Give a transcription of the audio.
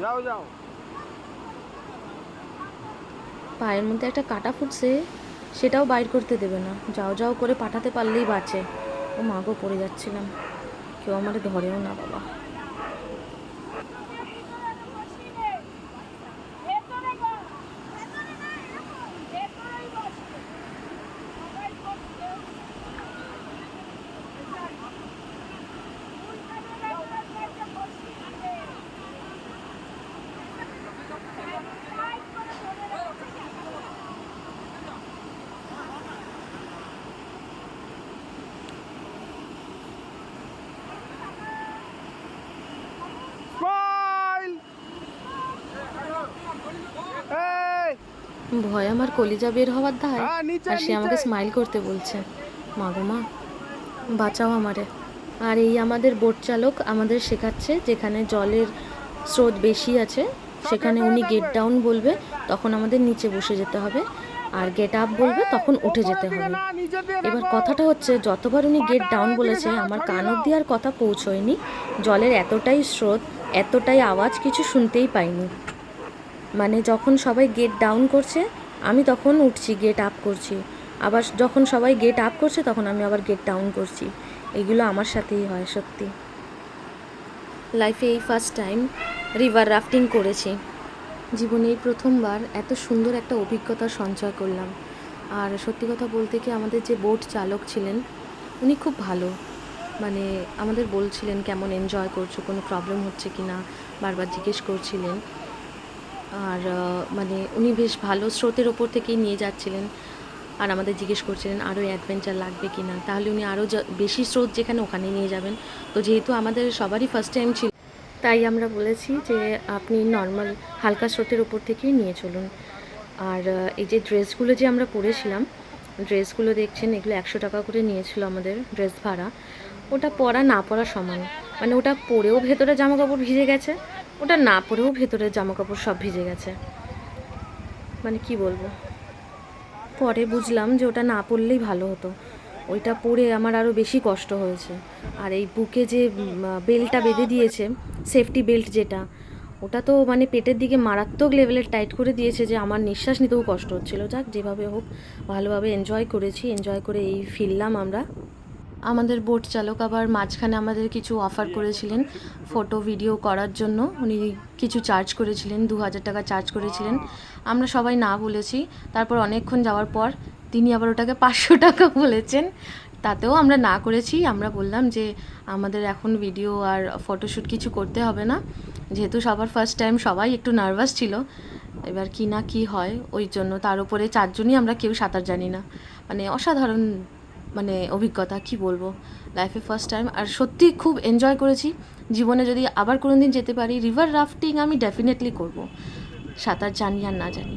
যাও যাও। পায়ের মধ্যে একটা কাটা ফুটছে, সেটাও বাইর করতে দেবে না, যাও যাও করে পাঠাতে পারলেই বাঁচে। ও মা গো, পড়ে যাচ্ছিলাম, কেউ আমারে ধরেও না বাবা। স্মাইল। এই ভয় আমার কলিজা বের হওয়ার দায়, হ্যাঁ, নিচে আর সে নিচে। আমাকে স্মাইল করতে বলছে। মা গো মা, বাঁচাও আমারে। আর এই আমাদের বোট চালক আমাদের শেখাচ্ছে, যেখানে জলের স্রোত বেশি আছে সব বের সেখানে করে উনি গেট দেখবে। ডাউন বলবে, তখন আমাদের নিচে বসে যেতে হবে, আর গেট আপ বলবে এই তখন উঠে যেতে ওপরের দিকে হবে। না, নিচের দিকে এবার দেখো। কথাটা হচ্ছে, যতবার উনি গেট পাটা ডাউন ওইদিকে বলেছে আমার কান ছড়িয়ে দাও। অব্দি আর কথা পৌঁছয়নি। জলের এতটাই স্রোত, এতটাই আওয়াজ, কিছু শুনতেই পাইনি। মানে যখন সবাই গেট ডাউন করছে আমি তখন উঠছি, গেট আপ করছি, আবার যখন সবাই গেট আপ করছে তখন আমি আবার গেট ডাউন করছি। এগুলো আমার সাথেই হয় সত্যি। লাইফে এই ফার্স্ট টাইম রিভার রাফটিং করেছি। জীবনে এই প্রথমবার এত সুন্দর একটা অভিজ্ঞতা সঞ্চয় করলাম। আর সত্যি কথা বলতে কি, আমাদের যে বোট চালক ছিলেন উনি খুব ভালো। মানে আমাদের বলছিলেন কেমন এনজয় করছো, কোনো প্রবলেম হচ্ছে কি না, বারবার জিজ্ঞেস করছিলেন। আর মানে উনি বেশ ভালো স্রোতের ওপর থেকেই নিয়ে যাচ্ছিলেন, আর আমাদের জিজ্ঞেস করছিলেন আরও অ্যাডভেঞ্চার লাগবে কি না, তাহলে উনি আরও বেশি স্রোত যেখানে ওখানে নিয়ে যাবেন। তো যেহেতু আমাদের সবারই ফার্স্ট টাইম ছিল, তাই আমরা বলেছি যে আপনি নর্মাল হালকা স্রোতের ওপর থেকেই নিয়ে চলুন। আর এই যে ড্রেসগুলো যে আমরা পরেছিলাম, ড্রেসগুলো দেখছেন, এগুলো 100 টাকা করে নিয়েছিল আমাদের ড্রেস ভাড়া। ওটা পরা না পরা সমান, মানে ওটা পরেও ভেতরে জামা কাপড় ভিজে গেছে, ওটা না পরেও ভেতরে জামা কাপড় সব ভিজে গেছে। মানে কি বলবো, পরে বুঝলাম যে ওটা না পরলেই ভালো হতো, ওইটা পরে আমার আরও বেশি কষ্ট হয়েছে। আর এই বুকে যে বেল্টটা বেঁধে দিয়েছে, সেফটি বেল্ট যেটা, ওটা তো মানে পেটের দিকে মারাত্মক লেভেলের টাইট করে দিয়েছে, যে আমার নিঃশ্বাস নিতেও কষ্ট হচ্ছিলো। যাক, যেভাবে হোক ভালোভাবে এনজয় করেছি, এনজয় করে এই ফিরলাম আমরা। আমাদের বোট চালক আবার মাঝখানে আমাদের কিছু অফার করেছিলেন ফটো ভিডিও করার জন্য, উনি কিছু চার্জ করেছিলেন, 2000 টাকা চার্জ করেছিলেন। আমরা সবাই না বলেছি, তারপর অনেকক্ষণ যাওয়ার পর তিনি আবার ওটাকে 500 টাকা বলেছেন, তাতেও আমরা না করেছি। আমরা বললাম যে আমাদের এখন ভিডিও আর ফটোশ্যুট কিছু করতে হবে না, যেহেতু সবার ফার্স্ট টাইম, সবাই একটু নার্ভাস ছিল, এবার কি না কি হয় ওই জন্য। তার উপরে 4জনই আমরা, কেউ সাঁতার জানি না। মানে অসাধারণ মানে অভিজ্ঞতা, কি বলবো, লাইফে ফার্স্ট টাইম, আর সত্যি খুব এনজয় করেছি। জীবনে যদি আবার কোনো দিন যেতে পারি রিভার রাফটিং আমি ডেফিনেটলি করব, সাঁতার জানি আর না জানি।